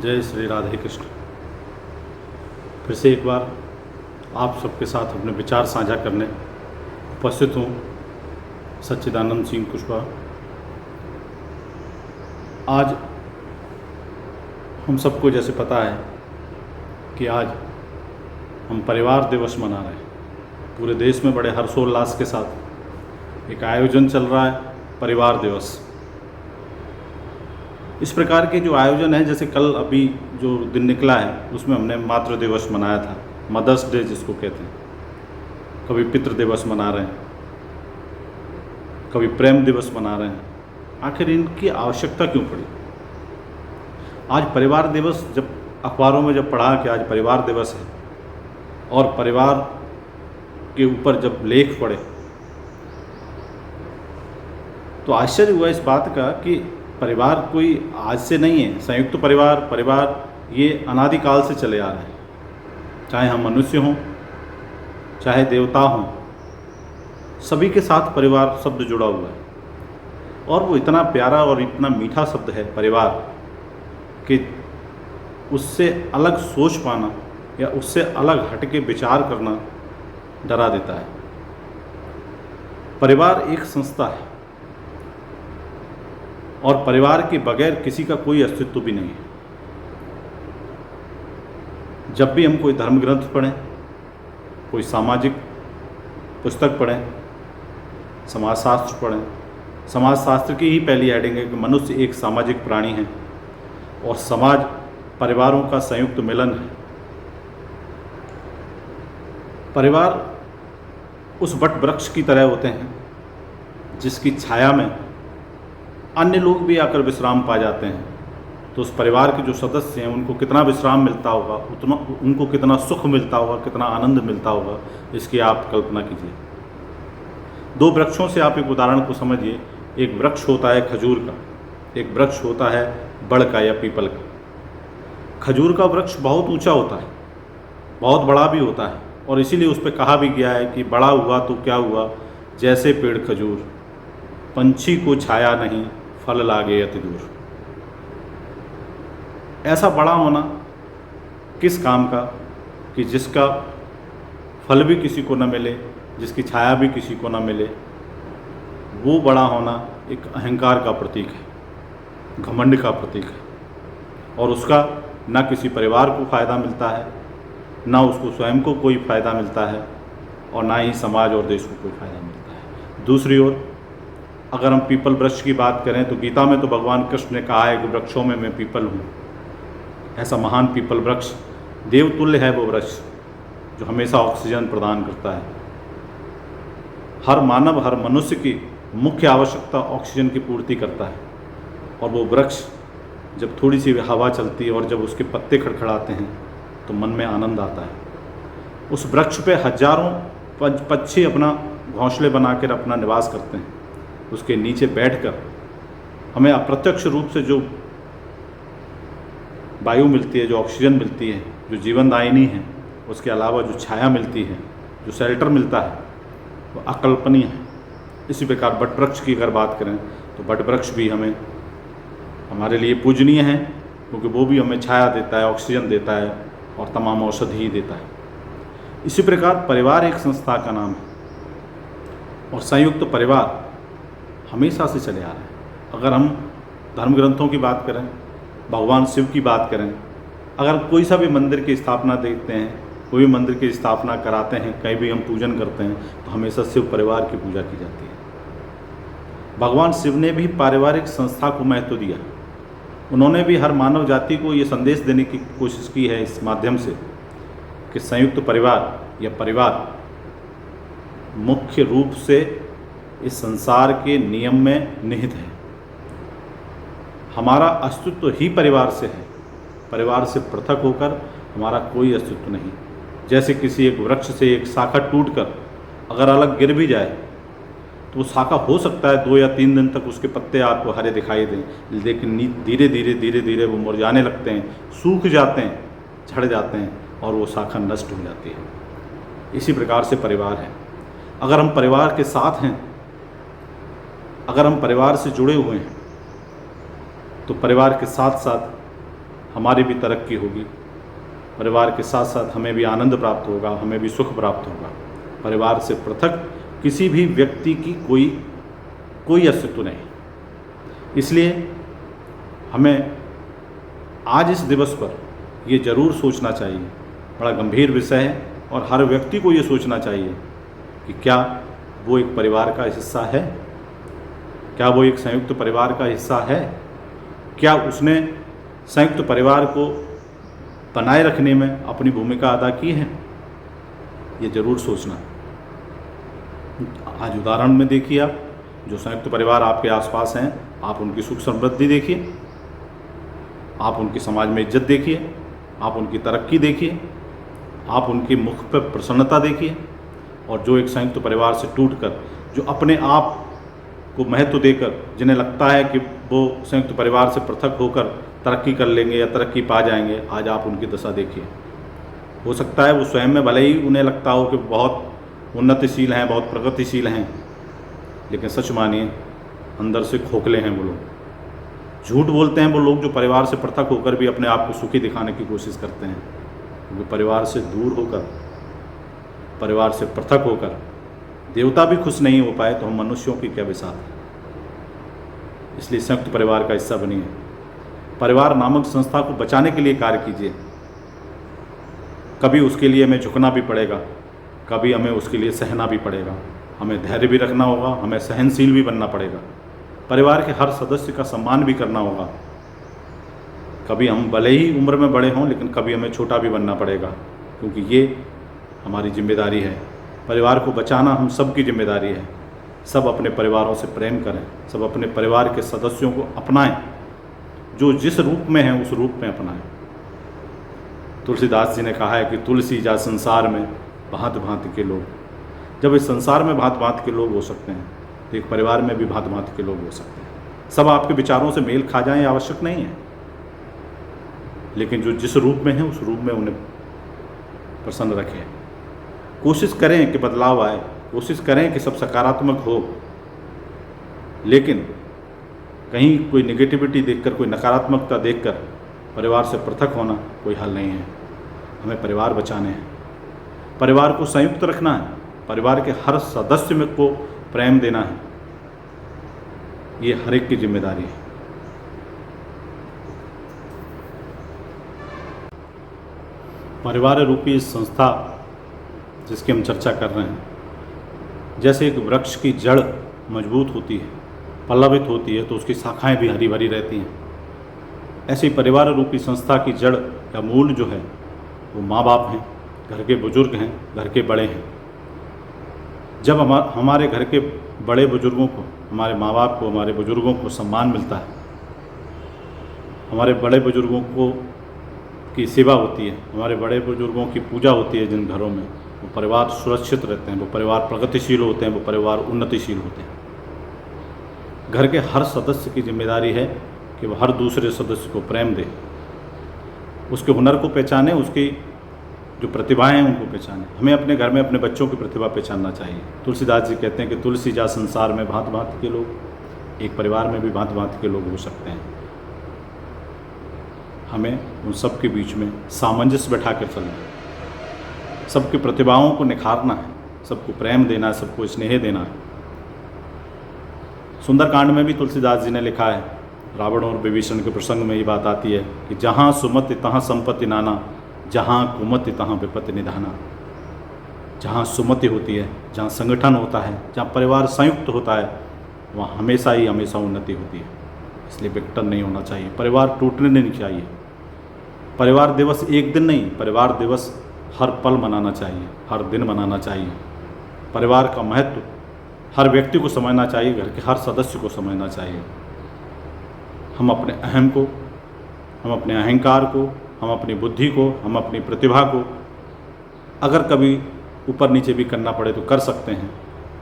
जय श्री राधे कृष्ण। फिर से एक बार आप सबके साथ अपने विचार साझा करने उपस्थित हूँ। सच्चिदानंद सिंह कुशवाहा। आज हम सबको जैसे पता है कि आज हम परिवार दिवस मना रहे हैं। पूरे देश में बड़े हर्षोल्लास के साथ एक आयोजन चल रहा है, परिवार दिवस। इस प्रकार के जो आयोजन है, जैसे कल अभी जो दिन निकला है उसमें हमने मातृ दिवस मनाया था, मदर्स डे जिसको कहते हैं। कभी पितृ दिवस मना रहे हैं, कभी प्रेम दिवस मना रहे हैं। आखिर इनकी आवश्यकता क्यों पड़ी? आज परिवार दिवस, जब अखबारों में जब पढ़ा कि आज परिवार दिवस है और परिवार के ऊपर जब लेख पढ़े तो आश्चर्य हुआ इस बात का कि परिवार कोई आज से नहीं है। संयुक्त परिवार ये अनादिकाल से चले आ रहे हैं। चाहे हम मनुष्य हों, चाहे देवता हों, सभी के साथ परिवार शब्द जुड़ा हुआ है। और वो इतना प्यारा और इतना मीठा शब्द है परिवार कि उससे अलग सोच पाना या उससे अलग हट के विचार करना डरा देता है। परिवार एक संस्था है और परिवार के बगैर किसी का कोई अस्तित्व भी नहीं है। जब भी हम कोई धर्म ग्रंथ पढ़ें, कोई सामाजिक पुस्तक पढ़ें, समाजशास्त्र पढ़ें, समाजशास्त्र की ही पहली हेडिंग है कि मनुष्य एक सामाजिक प्राणी है और समाज परिवारों का संयुक्त मिलन है। परिवार उस वट वृक्ष की तरह होते हैं जिसकी छाया में अन्य लोग भी आकर विश्राम पा जाते हैं। तो उस परिवार के जो सदस्य हैं उनको कितना विश्राम मिलता होगा, उतना उनको कितना सुख मिलता होगा, कितना आनंद मिलता होगा, इसकी आप कल्पना कीजिए। दो वृक्षों से आप एक उदाहरण को समझिए। एक वृक्ष होता है खजूर का, एक वृक्ष होता है बड़ का या पीपल का। खजूर का वृक्ष बहुत ऊंचा होता है, बहुत बड़ा भी होता है, और इसीलिए उस पर कहा भी गया है कि बड़ा हुआ तो क्या हुआ, जैसे पेड़ खजूर, पंछी को छाया नहीं, फल लागे अति दूर। ऐसा बड़ा होना किस काम का कि जिसका फल भी किसी को न मिले, जिसकी छाया भी किसी को न मिले। वो बड़ा होना एक अहंकार का प्रतीक है, घमंड का प्रतीक है, और उसका न किसी परिवार को फ़ायदा मिलता है, ना उसको स्वयं को कोई फ़ायदा मिलता है, और ना ही समाज और देश को कोई फ़ायदा मिलता है। दूसरी ओर अगर हम पीपल वृक्ष की बात करें तो गीता में तो भगवान कृष्ण ने कहा है कि वृक्षों में मैं पीपल हूँ। ऐसा महान पीपल वृक्ष, देवतुल्य है वो वृक्ष जो हमेशा ऑक्सीजन प्रदान करता है। हर मानव, हर मनुष्य की मुख्य आवश्यकता ऑक्सीजन की पूर्ति करता है। और वो वृक्ष जब थोड़ी सी हवा चलती है और जब उसके पत्ते खड़खड़ाते हैं तो मन में आनंद आता है। उस वृक्ष पे हजारों पक्षी अपना घोंसले बनाकर अपना निवास करते हैं। उसके नीचे बैठकर हमें अप्रत्यक्ष रूप से जो वायु मिलती है, जो ऑक्सीजन मिलती है, जो जीवनदायिनी है, उसके अलावा जो छाया मिलती है, जो शेल्टर मिलता है, वो अकल्पनीय है। इसी प्रकार बट वृक्ष की अगर बात करें तो बट वृक्ष भी हमारे लिए पूजनीय है, क्योंकि वो भी हमें छाया देता है, ऑक्सीजन देता है और तमाम औषधि देता है। इसी प्रकार परिवार एक संस्था का नाम है और संयुक्त परिवार हमेशा से चले आ रहे हैं। अगर हम धर्म ग्रंथों की बात करें, भगवान शिव की बात करें, अगर कोई सा भी मंदिर की स्थापना देखते हैं, कोई भी मंदिर की स्थापना कराते हैं, कहीं भी हम पूजन करते हैं तो हमेशा शिव परिवार की पूजा की जाती है। भगवान शिव ने भी पारिवारिक संस्था को महत्व दिया। उन्होंने भी हर मानव जाति को ये संदेश देने की कोशिश की है इस माध्यम से कि संयुक्त परिवार या परिवार मुख्य रूप से इस संसार के नियम में निहित है। हमारा अस्तित्व ही परिवार से है। परिवार से पृथक होकर हमारा कोई अस्तित्व नहीं। जैसे किसी एक वृक्ष से एक शाखा टूटकर अगर अलग गिर भी जाए तो वो शाखा हो सकता है 2 या 3 दिन तक उसके पत्ते आपको हरे दिखाई दें, लेकिन धीरे धीरे वो मुरझाने लगते हैं, सूख जाते हैं, झड़ जाते हैं और वो शाखा नष्ट हो जाती है। इसी प्रकार से परिवार है। अगर हम परिवार के साथ हैं, अगर हम परिवार से जुड़े हुए हैं तो परिवार के साथ साथ हमारी भी तरक्की होगी, परिवार के साथ साथ हमें भी आनंद प्राप्त होगा, हमें भी सुख प्राप्त होगा। परिवार से पृथक किसी भी व्यक्ति की कोई अस्तित्व नहीं। इसलिए हमें आज इस दिवस पर ये ज़रूर सोचना चाहिए, बड़ा गंभीर विषय है, और हर व्यक्ति को ये सोचना चाहिए कि क्या वो एक परिवार का हिस्सा है, क्या वो एक संयुक्त परिवार का हिस्सा है, क्या उसने संयुक्त परिवार को बनाए रखने में अपनी भूमिका अदा की है। ये ज़रूर सोचना। आज उदाहरण में देखिए, आप जो संयुक्त परिवार आपके आसपास हैं, आप उनकी सुख समृद्धि देखिए, आप उनकी समाज में इज्जत देखिए, आप उनकी तरक्की देखिए, आप उनके मुख पर प्रसन्नता देखिए। और जो एक संयुक्त परिवार से टूटकर, जो अपने आप को महत्व देकर, जिन्हें लगता है कि वो संयुक्त परिवार से पृथक होकर तरक्की कर लेंगे या तरक्की पा जाएंगे, आज आप उनकी दशा देखिए। हो सकता है वो स्वयं में भले ही उन्हें लगता हो कि बहुत उन्नतिशील हैं, बहुत प्रगतिशील हैं, लेकिन सच मानिए अंदर से खोखले हैं वो लोग। झूठ बोलते हैं वो लोग जो परिवार से पृथक होकर भी अपने आप को सुखी दिखाने की कोशिश करते हैं, क्योंकि परिवार से दूर होकर, परिवार से पृथक होकर देवता भी खुश नहीं हो पाए तो हम मनुष्यों की क्या बिसात है। इसलिए संयुक्त परिवार का हिस्सा बनिए, परिवार नामक संस्था को बचाने के लिए कार्य कीजिए। कभी उसके लिए हमें झुकना भी पड़ेगा, कभी हमें उसके लिए सहना भी पड़ेगा, हमें धैर्य भी रखना होगा, हमें सहनशील भी बनना पड़ेगा, परिवार के हर सदस्य का सम्मान भी करना होगा। कभी हम भले ही उम्र में बड़े हों, लेकिन कभी हमें छोटा भी बनना पड़ेगा, क्योंकि ये हमारी जिम्मेदारी है। परिवार को बचाना हम सब की जिम्मेदारी है। सब अपने परिवारों से प्रेम करें, सब अपने परिवार के सदस्यों को अपनाएं, जो जिस रूप में हैं उस रूप में अपनाएं। तुलसीदास जी ने कहा है कि तुलसी जा संसार में भांति भांति के लोग। जब इस संसार में भांति भांति के लोग हो सकते हैं, तो एक परिवार में भी भांति भांति के लोग हो सकते हैं। सब आपके विचारों से मेल खा जाएं आवश्यक नहीं है, लेकिन जो जिस रूप में है उस रूप में उन्हें प्रसन्न रखें। कोशिश करें कि बदलाव आए, कोशिश करें कि सब सकारात्मक हो, लेकिन कहीं कोई नेगेटिविटी देखकर, कोई नकारात्मकता देखकर परिवार से पृथक होना कोई हल नहीं है। हमें परिवार बचाने हैं, परिवार को संयुक्त रखना है, परिवार के हर सदस्य में को प्रेम देना है। ये हर एक की जिम्मेदारी है। परिवार रूपी संस्था जिसकी हम चर्चा कर रहे हैं, जैसे एक वृक्ष की जड़ मजबूत होती है, पल्लवित होती है, तो उसकी शाखाएं भी हरी भरी रहती हैं। ऐसे ही परिवार रूपी संस्था की जड़ या मूल जो है वो माँ बाप हैं, घर के बुजुर्ग हैं, घर के बड़े हैं। जब हमारे घर के बड़े बुजुर्गों को, हमारे माँ बाप को, हमारे बुजुर्गों को सम्मान मिलता है, हमारे बड़े बुजुर्गों को की सेवा होती है, हमारे बड़े बुजुर्गों की पूजा होती है जिन घरों में, वो परिवार सुरक्षित रहते हैं, वो परिवार प्रगतिशील होते हैं, वो परिवार उन्नतिशील होते हैं। घर के हर सदस्य की जिम्मेदारी है कि वो हर दूसरे सदस्य को प्रेम दे, उसके हुनर को पहचाने, उसकी जो प्रतिभाएं हैं उनको पहचाने। हमें अपने घर में अपने बच्चों की प्रतिभा पहचानना चाहिए। तुलसीदास जी कहते हैं कि तुलसी जा संसार में भांति भांति के लोग। एक परिवार में भी भांति भांति के लोग हो सकते हैं। हमें उन सब के बीच में सामंजस्य बैठा कर चलना है, सबकी प्रतिभाओं को निखारना है, सबको प्रेम देना है, सबको स्नेह देना है। सुंदरकांड में भी तुलसीदास जी ने लिखा है, रावण और विभीषण के प्रसंग में ये बात आती है कि जहाँ सुमति तहाँ संपत्ति नाना, जहाँ कुमति तहाँ विपत्ति निधाना। जहाँ सुमति होती है, जहाँ संगठन होता है, जहाँ परिवार संयुक्त होता है, वहाँ हमेशा ही हमेशा उन्नति होती है। इसलिए विघटन नहीं होना चाहिए, परिवार टूटने नहीं चाहिए। परिवार दिवस एक दिन नहीं, परिवार दिवस हर पल मनाना चाहिए, हर दिन मनाना चाहिए। परिवार का महत्व हर व्यक्ति को समझना चाहिए, घर के हर सदस्य को समझना चाहिए। हम अपने अहम को, हम अपने अहंकार को, हम अपनी बुद्धि को, हम अपनी प्रतिभा को अगर कभी ऊपर नीचे भी करना पड़े तो कर सकते हैं,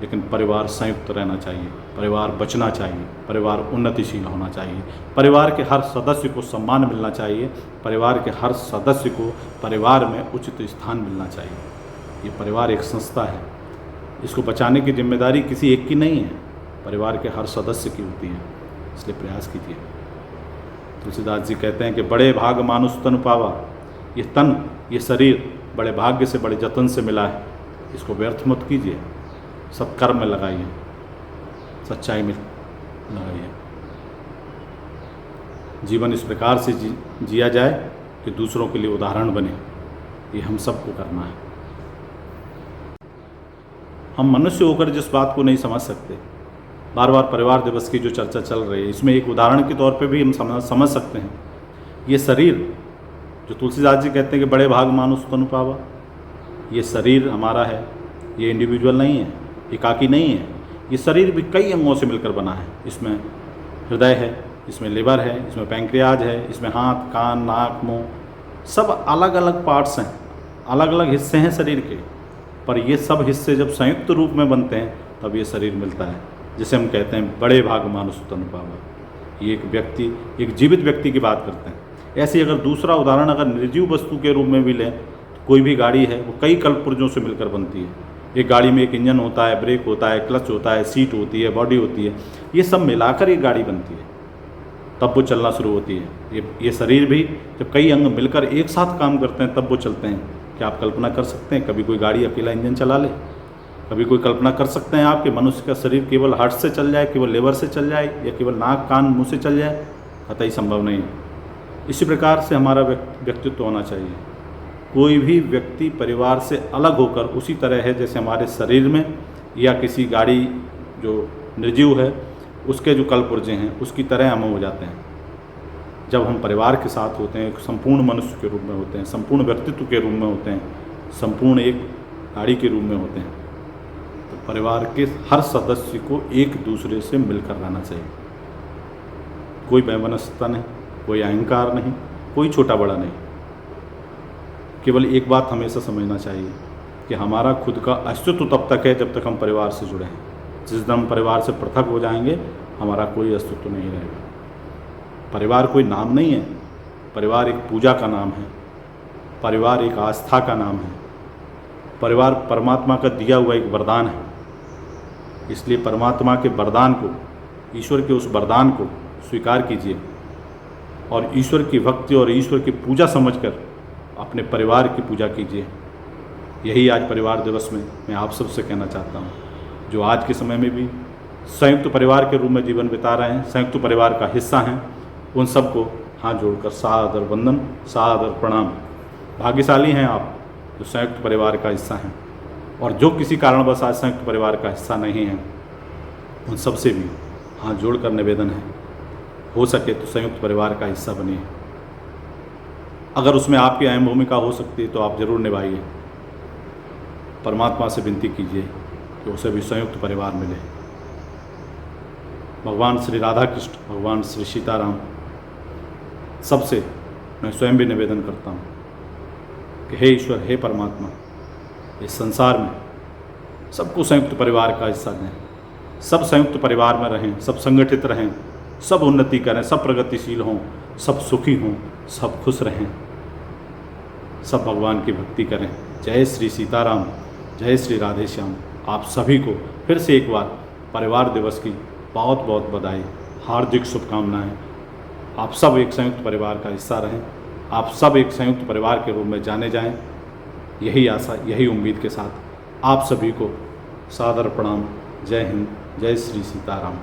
लेकिन परिवार संयुक्त रहना चाहिए, परिवार बचना चाहिए, परिवार उन्नतिशील होना चाहिए, परिवार के हर सदस्य को सम्मान मिलना चाहिए, परिवार के हर सदस्य को परिवार में उचित स्थान मिलना चाहिए। ये परिवार एक संस्था है, इसको बचाने की जिम्मेदारी किसी एक की नहीं है, परिवार के हर सदस्य की होती है। इसलिए प्रयास कीजिए। तुलसीदास जी कहते हैं कि बड़े भाग मानुष तन पावा, ये तन, ये शरीर बड़े भाग्य से, बड़े जतन से मिला है, इसको व्यर्थ मत कीजिए, सत्कर्म में लगाइए, सच्चाई में लगाइए। जीवन इस प्रकार से जिया जाए कि दूसरों के लिए उदाहरण बने, ये हम सबको करना है। हम मनुष्य होकर जिस बात को नहीं समझ सकते, बार बार परिवार दिवस की जो चर्चा चल रही है, इसमें एक उदाहरण के तौर पे भी हम समझ सकते हैं। ये शरीर जो तुलसीदास जी कहते हैं कि बड़े भाग मानुष तनु पावा, ये शरीर हमारा है, ये इंडिविजुअल नहीं है, एकाकी नहीं है। ये शरीर भी कई अंगों से मिलकर बना है। इसमें हृदय है, इसमें लिवर है, इसमें पैंक्रियाज है, इसमें हाथ, कान, नाक, मुंह, सब अलग अलग पार्ट्स हैं, अलग अलग हिस्से हैं शरीर के। पर ये सब हिस्से जब संयुक्त रूप में बनते हैं तब ये शरीर मिलता है, जिसे हम कहते हैं बड़े भाग मानुष तनु पावा। ये एक व्यक्ति, एक जीवित व्यक्ति की बात करते हैं। ऐसे अगर दूसरा उदाहरण अगर निर्जीव वस्तु के रूप में भी लें, तो कोई भी गाड़ी है वो कई कलपुर्जों से मिलकर बनती है। एक गाड़ी में एक इंजन होता है, ब्रेक होता है, क्लच होता है, सीट होती है, बॉडी होती है, ये सब मिलाकर एक गाड़ी बनती है, तब वो चलना शुरू होती है। ये शरीर भी जब कई अंग मिलकर एक साथ काम करते हैं तब वो चलते हैं। क्या आप कल्पना कर सकते हैं कभी कोई गाड़ी अकेला इंजन चला ले? कभी कोई कल्पना कर सकते हैं आप कि मनुष्य का शरीर केवल हार्ट से चल जाए, केवल लिवर से चल जाए, या केवल नाक, कान, मुंह से चल जाए? कतई संभव नहीं। इसी प्रकार से हमारा व्यक्तित्व होना चाहिए। कोई भी व्यक्ति परिवार से अलग होकर उसी तरह है जैसे हमारे शरीर में या किसी गाड़ी जो निर्जीव है उसके जो कलपुर्जे हैं उसकी तरह हम हो जाते हैं। जब हम परिवार के साथ होते हैं, संपूर्ण मनुष्य के रूप में होते हैं, संपूर्ण व्यक्तित्व के रूप में होते हैं, संपूर्ण एक गाड़ी के रूप में होते हैं, तो परिवार के हर सदस्य को एक दूसरे से मिलकर रहना चाहिए। कोई वैमनस्यता नहीं, कोई अहंकार नहीं, कोई छोटा बड़ा नहीं। केवल एक बात हमेशा समझना चाहिए कि हमारा खुद का अस्तित्व तब तक है जब तक हम परिवार से जुड़े हैं। जिस दिन हम परिवार से पृथक हो जाएंगे हमारा कोई अस्तित्व नहीं रहेगा। परिवार कोई नाम नहीं है, परिवार एक पूजा का नाम है, परिवार एक आस्था का नाम है, परिवार परमात्मा का दिया हुआ एक वरदान है। इसलिए परमात्मा के वरदान को, ईश्वर के उस वरदान को स्वीकार कीजिए और ईश्वर की भक्ति और ईश्वर की पूजा समझकर अपने परिवार की पूजा कीजिए। यही आज परिवार दिवस में मैं आप सबसे कहना चाहता हूँ, जो आज के समय में भी संयुक्त परिवार के रूप में जीवन बिता रहे हैं, संयुक्त परिवार का हिस्सा हैं, उन सबको हाथ जोड़कर सादर वंदन, सादर प्रणाम। भाग्यशाली हैं आप जो संयुक्त परिवार का हिस्सा हैं, और जो किसी कारणवश आज संयुक्त परिवार का हिस्सा नहीं है उन सबसे भी हाथ जोड़कर निवेदन है, हो सके तो संयुक्त परिवार का हिस्सा बनिए। अगर उसमें आपकी अहम भूमिका हो सकती है तो आप जरूर निभाइए। परमात्मा से विनती कीजिए कि उसे भी संयुक्त परिवार मिले। भगवान श्री राधा कृष्ण, भगवान श्री सीताराम, सबसे मैं स्वयं भी निवेदन करता हूँ कि हे ईश्वर, हे परमात्मा, इस संसार में सबको संयुक्त परिवार का हिस्सा दें। सब संयुक्त परिवार में रहें, सब संगठित रहें, सब उन्नति करें, सब प्रगतिशील हों, सब सुखी हों, सब खुश रहें, सब भगवान की भक्ति करें। जय श्री सीताराम, जय श्री राधे श्याम। आप सभी को फिर से एक बार परिवार दिवस की बहुत बहुत बधाई, हार्दिक शुभकामनाएं। आप सब एक संयुक्त परिवार का हिस्सा रहें, आप सब एक संयुक्त परिवार के रूप में जाने जाएं। यही आशा, यही उम्मीद के साथ आप सभी को सादर प्रणाम। जय हिंद, जय श्री सीताराम।